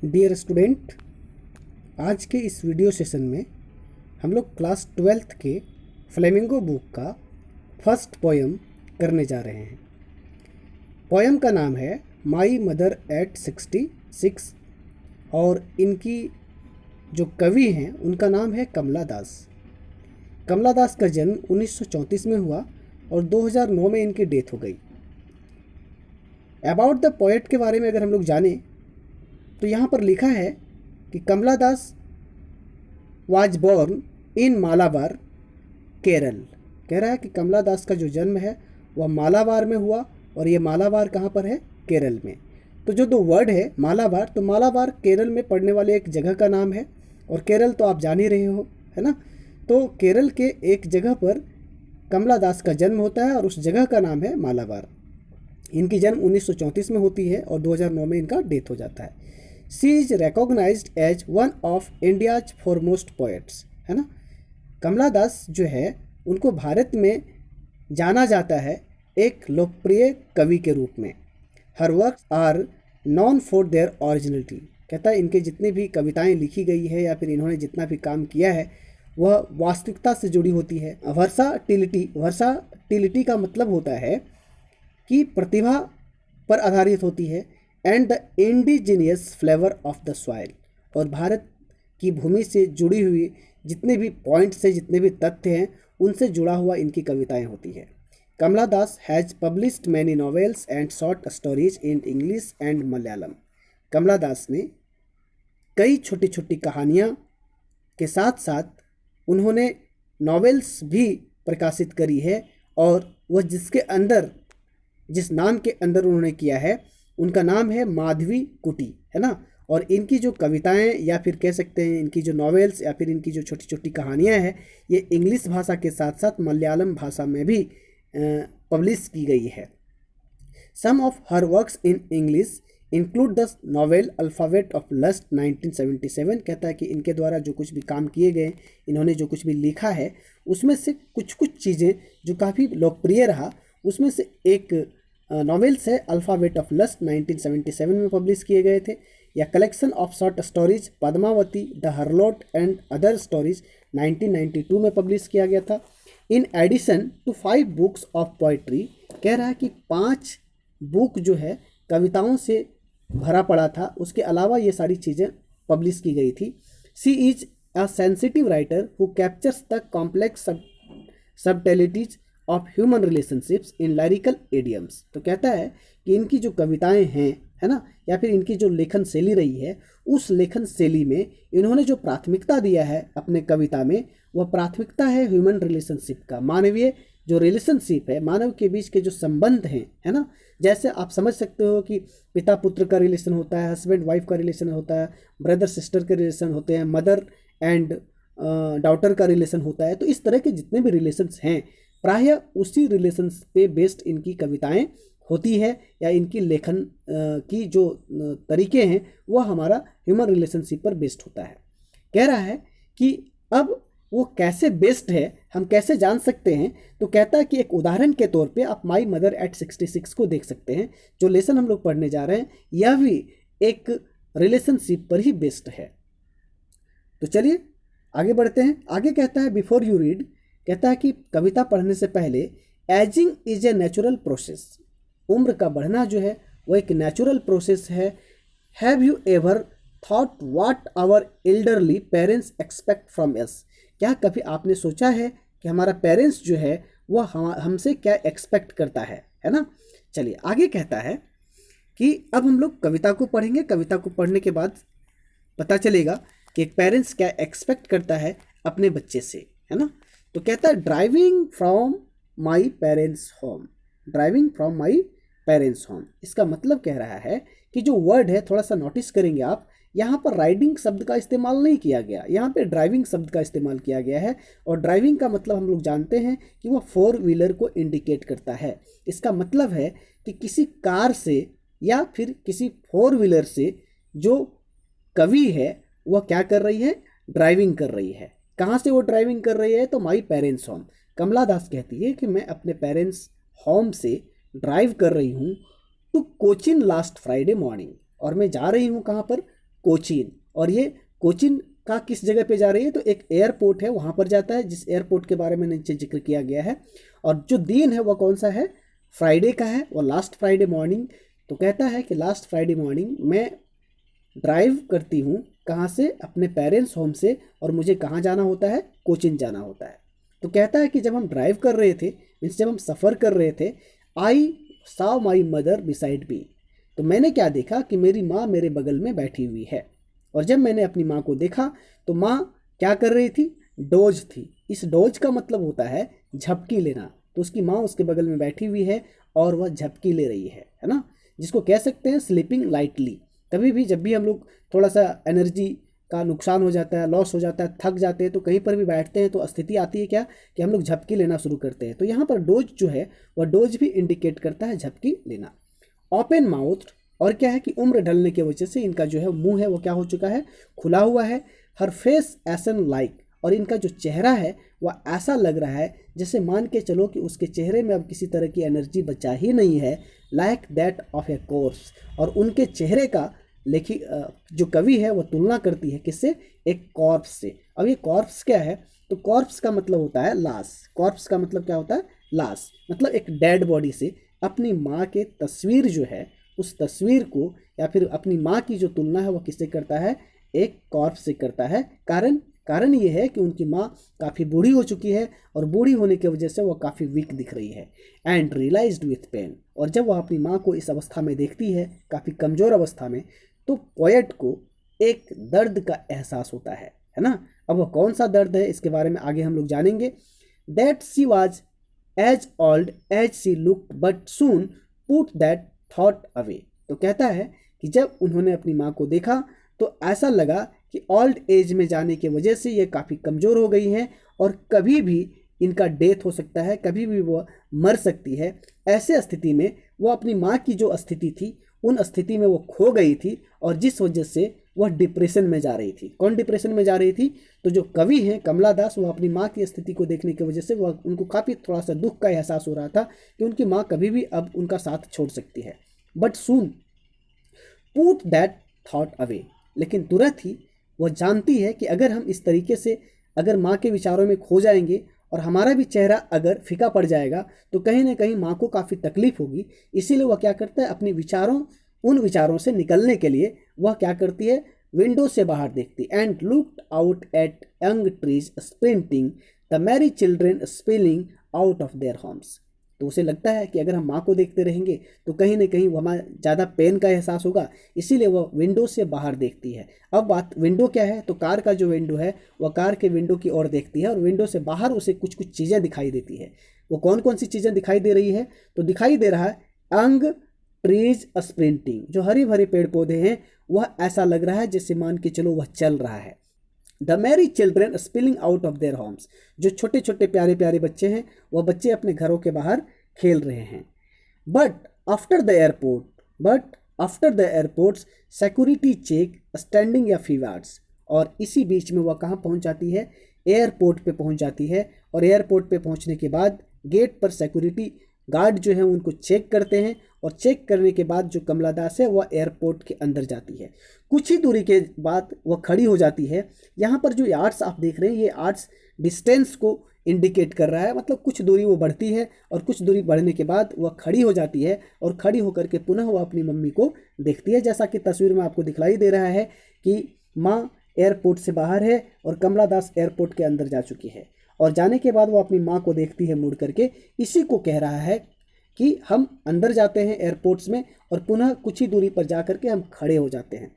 Dear student, आज के इस वीडियो सेशन में हम लोग क्लास 12th के फ्लेमिंगो बुक का फर्स्ट पोयम करने जा रहे हैं। पोयम का नाम है माई मदर एट 66 और इनकी जो कवि हैं उनका नाम है कमला दास। कमला दास का जन्म 1934 में हुआ और 2009 में इनकी डेथ हो गई। अबाउट द पोएट के बारे में अगर हम लोग जानें तो यहाँ पर लिखा है कि Kamala Das was born in Malabar Kerala. कह रहा है कि कमला दास का जो जन्म है वह मालाबार में हुआ और ये मालाबार कहाँ पर है? केरल में। तो जो दो वर्ड है मालाबार, तो मालाबार केरल में पड़ने वाले एक जगह का नाम है और केरल तो आप जान ही रहे हो, है ना। तो केरल के एक जगह पर कमला दास का जन्म होता है और उस जगह का नाम है मालाबार। इनकी जन्म 1934 में होती है और 2009 में इनका डेथ हो जाता है। She is recognised as one of India's foremost poets, है ना। कमला दास जो है उनको भारत में जाना जाता है एक लोकप्रिय कवि के रूप में। Her works are known for their originality. कहता है इनके जितनी भी कविताएं लिखी गई है या फिर इन्होंने जितना भी काम किया है वह वास्तविकता से जुड़ी होती है। वर्साटिलिटी का मतलब होता है कि प्रतिभा पर आधारित होती है। And the indigenous flavour of the soil, और भारत की भूमि से जुड़ी हुई जितने भी पॉइंट्स है, जितने भी तथ्य हैं, उनसे जुड़ा हुआ इनकी कविताएं होती है। Kamala Das has published many novels and short stories in English and Malayalam. Kamala Das ने कई छोटी छोटी कहानियाँ के साथ साथ उन्होंने नॉवेल्स भी प्रकाशित करी है और वह जिस नाम के अंदर उन्होंने किया है उनका नाम है माधवी कुटी, है ना। और इनकी जो कविताएं या फिर कह सकते हैं इनकी जो नॉवेल्स या फिर इनकी जो छोटी छोटी कहानियां हैं ये इंग्लिश भाषा के साथ साथ मलयालम भाषा में भी पब्लिश की गई है। Some of her works in English include the novel alphabet of lust 1977। कहता है कि इनके द्वारा जो कुछ भी काम किए गए, इन्होंने जो कुछ भी लिखा है उसमें से कुछ चीज़ें जो काफ़ी लोकप्रिय रहा, उसमें से एक नॉवेल्स है अल्फ़ाबेट ऑफ लस्ट 1977 में पब्लिश किए गए थे, या collection of short stories Padmavati the harlot and other stories 1992 में पब्लिश किया गया था। In addition to 5 books of poetry, कह रहा है कि 5 बुक जो है कविताओं से भरा पड़ा था, उसके अलावा ये सारी चीज़ें पब्लिश की गई थी। She is a sensitive writer who captures the complex subtleties of human relationships in lyrical idioms. तो कहता है कि इनकी जो कविताएं हैं, है ना, या फिर इनकी जो लेखन शैली रही है, उस लेखन शैली में इन्होंने जो प्राथमिकता दिया है अपने कविता में, वह प्राथमिकता है ह्यूमन रिलेशनशिप का। मानवीय जो रिलेशनशिप है, मानव के बीच के जो संबंध हैं, है ना, जैसे आप समझ सकते हो कि पिता पुत्र का रिलेशन होता है, हस्बैंड वाइफ का रिलेशन होता है, ब्रदर सिस्टर के रिलेशन होते हैं, मदर एंड डॉटर का रिलेशन होता है। तो इस तरह के जितने भी रिलेशंस हैं प्रायः उसी रिलेशंस पे बेस्ड इनकी कविताएं होती है, या इनकी लेखन की जो तरीके हैं वह हमारा ह्यूमन रिलेशनशिप पर बेस्ड होता है। कह रहा है कि अब वो कैसे बेस्ड है, हम कैसे जान सकते हैं? तो कहता है कि एक उदाहरण के तौर पे आप माई मदर एट 66 को देख सकते हैं। जो लेसन हम लोग पढ़ने जा रहे हैं यह भी एक रिलेशनशिप पर ही बेस्ड है। तो चलिए आगे बढ़ते हैं। आगे कहता है बिफोर यू रीड, कहता है कि कविता पढ़ने से पहले ageing is a natural process. उम्र का बढ़ना जो है वो एक नेचुरल प्रोसेस है। Have you ever thought what our elderly parents expect from us. क्या कभी आपने सोचा है कि हमारा पेरेंट्स जो है वह हमसे क्या एक्सपेक्ट करता है ना। चलिए आगे कहता है कि अब हम लोग कविता को पढ़ेंगे। कविता को पढ़ने के बाद पता चलेगा कि एक पेरेंट्स क्या एक्सपेक्ट करता है अपने बच्चे से, है ना। तो कहता है driving from my parents home. Driving from my parents home, इसका मतलब कह रहा है कि जो वर्ड है थोड़ा सा नोटिस करेंगे आप, यहाँ पर राइडिंग शब्द का इस्तेमाल नहीं किया गया, यहाँ पे ड्राइविंग शब्द का इस्तेमाल किया गया है। और ड्राइविंग का मतलब हम लोग जानते हैं कि वह 4 व्हीलर को इंडिकेट करता है। इसका मतलब है कि किसी कार से या फिर किसी 4 व्हीलर से जो कवि है वह क्या कर रही है? ड्राइविंग कर रही है। कहाँ से वो ड्राइविंग कर रही है? तो माई पेरेंट्स होम। कमला दास कहती है कि मैं अपने पेरेंट्स होम से ड्राइव कर रही हूँ to Cochin last Friday morning, और मैं जा रही हूँ कहाँ पर? कोचीन। और ये कोचीन का किस जगह पे जा रही है, तो एक एयरपोर्ट है वहाँ पर जाता है, जिस एयरपोर्ट के बारे में नीचे जिक्र किया गया है। और जो दिन है वह कौन सा है, फ्राइडे का है, और लास्ट फ्राइडे मॉर्निंग। तो कहता है कि लास्ट फ्राइडे मॉर्निंग मैं ड्राइव करती हूँ, कहाँ से, अपने पेरेंट्स होम से, और मुझे कहाँ जाना होता है, कोचीन जाना होता है। तो कहता है कि जब हम ड्राइव कर रहे थे, मीन्स जब हम सफ़र कर रहे थे, आई saw my mother beside me, तो मैंने क्या देखा कि मेरी माँ मेरे बगल में बैठी हुई है। और जब मैंने अपनी माँ को देखा तो माँ क्या कर रही थी, डोज थी। इस डोज का मतलब होता है झपकी लेना। तो उसकी माँ उसके बगल में बैठी हुई है और वह झपकी ले रही है ना, जिसको कह सकते हैं स्लीपिंग लाइटली। कभी भी जब भी हम लोग थोड़ा सा एनर्जी का नुकसान हो जाता है, लॉस हो जाता है, थक जाते हैं, तो कहीं पर भी बैठते हैं तो स्थिति आती है क्या, कि हम लोग झपकी लेना शुरू करते हैं। तो यहाँ पर डोज जो है वह डोज भी इंडिकेट करता है झपकी लेना। ओपन माउथ, और क्या है कि उम्र ढलने की वजह से इनका जो है मुंह है वो क्या हो चुका है, खुला हुआ है। हर फेस एसन लाइक, और इनका जो चेहरा है वह ऐसा लग रहा है जैसे मान के चलो कि उसके चेहरे में अब किसी तरह की एनर्जी बचा ही नहीं है, like that of A course. और उनके चेहरे का जो कवि है वो तुलना करती है किससे, एक कॉर्प्स से। अब ये कॉर्प्स क्या है, तो कॉर्प्स का मतलब होता है लाश। कॉर्प्स का मतलब क्या होता है, लाश, मतलब एक डेड बॉडी से अपनी माँ के तस्वीर जो है, उस तस्वीर को या फिर अपनी माँ की जो तुलना है वो किससे करता है, एक कॉर्प्स से करता है। कारण ये है कि उनकी माँ काफ़ी बूढ़ी हो चुकी है, और बूढ़ी होने की वजह से वो काफ़ी वीक दिख रही है। एंड रियलाइज्ड विथ पेन, और जब वह अपनी माँ को इस अवस्था में देखती है, काफ़ी कमज़ोर अवस्था में, तो पोएट को एक दर्द का एहसास होता है ना। अब वह कौन सा दर्द है, इसके बारे में आगे हम लोग जानेंगे। That she was as old as she looked but soon put that thought away. तो कहता है कि जब उन्होंने अपनी माँ को देखा तो ऐसा लगा कि ओल्ड एज में जाने की वजह से ये काफ़ी कमज़ोर हो गई हैं, और कभी भी इनका डेथ हो सकता है, कभी भी वो मर सकती है। ऐसे स्थिति में वो अपनी माँ की जो स्थिति थी, उन स्थिति में वो खो गई थी, और जिस वजह से वह डिप्रेशन में जा रही थी। कौन डिप्रेशन में जा रही थी, तो जो कवि हैं कमला दास, वो अपनी माँ की स्थिति को देखने की वजह से वह उनको काफ़ी थोड़ा सा दुख का एहसास हो रहा था कि उनकी माँ कभी भी अब उनका साथ छोड़ सकती है। But soon put that thought away, लेकिन तुरंत ही वह जानती है कि अगर हम इस तरीके से अगर माँ के विचारों में खो जाएंगे और हमारा भी चेहरा अगर फीका पड़ जाएगा तो कहीं ना कहीं माँ को काफ़ी तकलीफ होगी। इसीलिए वह क्या करता है, अपने उन विचारों से निकलने के लिए वह क्या करती है, विंडो से बाहर देखती। And looked out at young trees sprinting the merry children spilling out of their homes. तो उसे लगता है कि अगर हम माँ को देखते रहेंगे तो कहीं ना कहीं हमें ज़्यादा पेन का एहसास होगा, इसीलिए वह विंडो से बाहर देखती है। अब बात विंडो क्या है, तो कार का जो विंडो है वह कार के विंडो की ओर देखती है, और विंडो से बाहर उसे कुछ कुछ चीज़ें दिखाई देती है। वो कौन कौन सी चीज़ें दिखाई दे रही है, तो दिखाई दे रहा है अंग ट्रीज स्प्रिंटिंग, जो हरी भरी पेड़ पौधे हैं वह ऐसा लग रहा है जैसे मान के चलो वह चल रहा है। The merry children spilling out of their homes, जो छोटे छोटे प्यारे प्यारे बच्चे हैं वह बच्चे अपने घरों के बाहर खेल रहे हैं। But after the airport's security check standing या फीवार्ड्स, और इसी बीच में वह कहाँ पहुँच जाती है, एयरपोर्ट पे पहुँच जाती है। और एयरपोर्ट पे पहुँचने के बाद गेट पर सिक्योरिटी गार्ड जो है उनको चेक करते हैं, और चेक करने के बाद जो कमला दास है वह एयरपोर्ट के अंदर जाती है। कुछ ही दूरी के बाद वह खड़ी हो जाती है। यहाँ पर जो आर्ट्स आप देख रहे हैं, ये आर्ट्स डिस्टेंस को इंडिकेट कर रहा है, मतलब कुछ दूरी वो बढ़ती है और कुछ दूरी बढ़ने के बाद वह खड़ी हो जाती है, और खड़ी होकर के पुनः वह अपनी मम्मी को देखती है। जैसा कि तस्वीर में आपको दिखलाई दे रहा है कि माँ एयरपोर्ट से बाहर है और कमला दास एयरपोर्ट के अंदर जा चुकी है, और जाने के बाद वो अपनी माँ को देखती है मुड़ करके। इसी को कह रहा है कि हम अंदर जाते हैं एयरपोर्ट्स में और पुनः कुछ ही दूरी पर जा करके हम खड़े हो जाते हैं।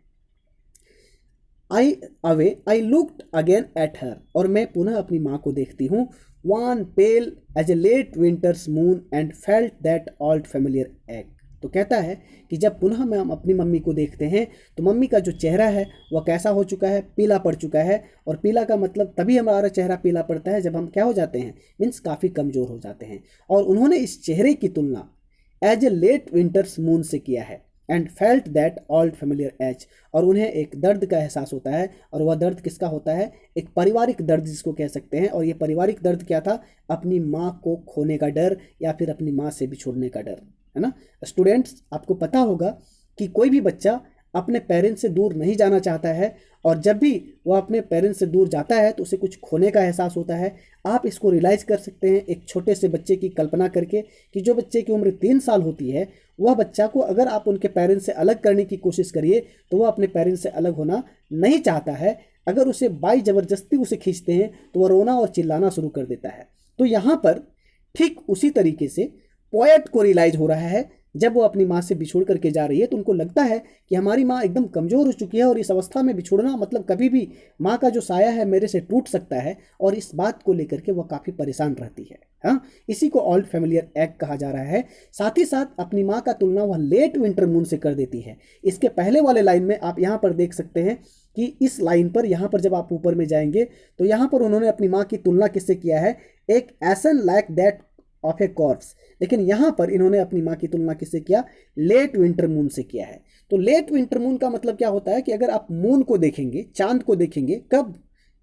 I looked again at her, और मैं पुनः अपनी माँ को देखती हूँ। Wan pale as a late winter's moon and felt that old familiar ache. तो कहता है कि जब पुनः हम अपनी मम्मी को देखते हैं तो मम्मी का जो चेहरा है वह कैसा हो चुका है, पीला पड़ चुका है। और पीला का मतलब तभी हमारा चेहरा पीला पड़ता है जब हम क्या हो जाते हैं, मीन्स काफ़ी कमज़ोर हो जाते हैं। और उन्होंने इस चेहरे की तुलना as a late winter's moon से किया है। And felt that old familiar ache, और उन्हें एक दर्द का एहसास होता है, और वह दर्द किसका होता है, एक पारिवारिक दर्द जिसको कह सकते हैं। और ये पारिवारिक दर्द क्या था, अपनी माँ को खोने का डर या फिर अपनी माँ से बिछुड़ने का डर, है ना। स्टूडेंट्स, आपको पता होगा कि कोई भी बच्चा अपने पेरेंट्स से दूर नहीं जाना चाहता है, और जब भी वो अपने पेरेंट्स से दूर जाता है तो उसे कुछ खोने का एहसास होता है। आप इसको रियलाइज कर सकते हैं एक छोटे से बच्चे की कल्पना करके कि जो बच्चे की उम्र 3 साल होती है, वह बच्चा को अगर आप उनके पेरेंट्स से अलग करने की कोशिश करिए तो वह अपने पेरेंट्स से अलग होना नहीं चाहता है। अगर उसे बाई ज़बरदस्ती उसे खींचते हैं तो वह रोना और चिल्लाना शुरू कर देता है। तो यहाँ पर ठीक उसी तरीके से पोएट को रियलाइज हो रहा है, जब वो अपनी माँ से बिछोड़ करके जा रही है तो उनको लगता है कि हमारी माँ एकदम कमज़ोर हो चुकी है और इस अवस्था में बिछोड़ना मतलब कभी भी माँ का जो साया है मेरे से टूट सकता है, और इस बात को लेकर के वह काफ़ी परेशान रहती है। हाँ, इसी को ओल्ड फैमिलियर एक्ट कहा जा रहा है। साथ ही साथ अपनी माँ का तुलना वह लेट विंटर मून से कर देती है। इसके पहले वाले लाइन में आप यहाँ पर देख सकते हैं कि इस लाइन पर यहाँ पर जब आप ऊपर में जाएंगे तो यहाँ पर उन्होंने अपनी माँ की तुलना किससे किया है, एक एसन like that of a corpse. लेकिन यहाँ पर इन्होंने अपनी माँ की तुलना किससे किया, लेट विंटर मून से किया है। तो लेट विंटर मून का मतलब क्या होता है कि अगर आप मून को देखेंगे, चांद को देखेंगे कब,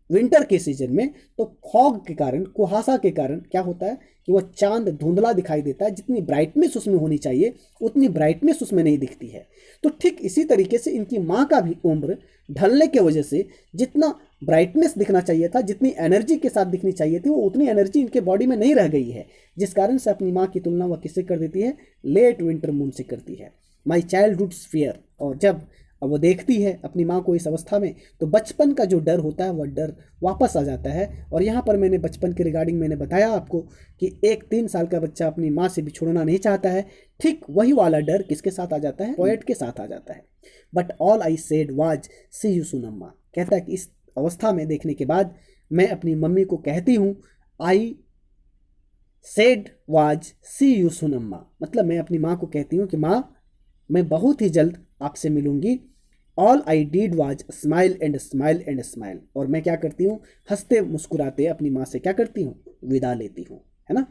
विंटर के सीजन में, तो फॉग के कारण, कुहासा के कारण क्या होता है कि वह चांद धुंधला दिखाई देता है। जितनी ब्राइटनेस उसमें होनी चाहिए उतनी ब्राइटनेस उसमें नहीं दिखती है। तो ठीक इसी तरीके से इनकी माँ का भी उम्र ढलने की वजह से जितना ब्राइटनेस दिखना चाहिए था, जितनी एनर्जी के साथ दिखनी चाहिए थी, वो उतनी एनर्जी इनके बॉडी में नहीं रह गई है, जिस कारण से अपनी माँ की तुलना वह किससे कर देती है, लेट विंटर मून से करती है। माई चाइल्डहुड्स फियर। और जब वो देखती है अपनी माँ को इस अवस्था में तो बचपन का जो डर होता है वह डर वापस आ जाता है। और यहाँ पर मैंने बचपन के रिगार्डिंग मैंने बताया आपको कि एक 3 साल का बच्चा अपनी माँ से बिछोड़ना नहीं चाहता है। ठीक वही वाला डर किसके साथ आ जाता है, पोएट के साथ आ जाता है। But all I said was see you soon Amma. कहता है कि इस अवस्था में देखने के बाद मैं अपनी मम्मी को कहती हूँ, I said was see you soon Amma, मतलब मैं अपनी माँ को कहती हूँ कि माँ मैं बहुत ही जल्द आपसे मिलूंगी। All I did was smile and smile and smile. और मैं क्या करती हूँ, हंसते मुस्कुराते अपनी माँ से क्या करती हूँ, विदा लेती हूँ, है ना।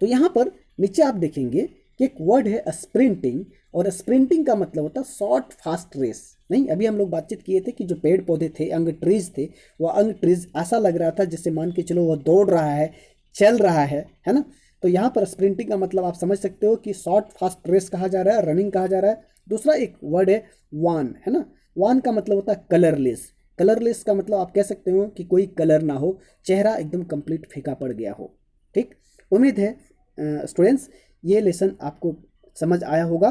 तो यहाँ पर नीचे आप देखेंगे कि एक वर्ड है स्प्रिंटिंग, और स्प्रिंटिंग का मतलब होता है शॉर्ट फास्ट रेस। नहीं, अभी हम लोग बातचीत किए थे कि जो पेड़ पौधे थे, अंग ट्रीज थे, वह अंग ट्रीज ऐसा लग रहा था जिससे मान के चलो वह दौड़ रहा है, चल रहा है ना। तो यहाँ पर स्प्रिंटिंग का मतलब आप समझ सकते हो कि शॉर्ट फास्ट रेस कहा जा रहा है, रनिंग कहा जा रहा है। दूसरा एक वर्ड है वान, है ना। वान का मतलब होता है कलरलेस। कलरलेस का मतलब आप कह सकते हो कि कोई कलर ना हो, चेहरा एकदम कंप्लीट फीका पड़ गया हो। ठीक, उम्मीद है स्टूडेंट्स ये लेसन आपको समझ आया होगा।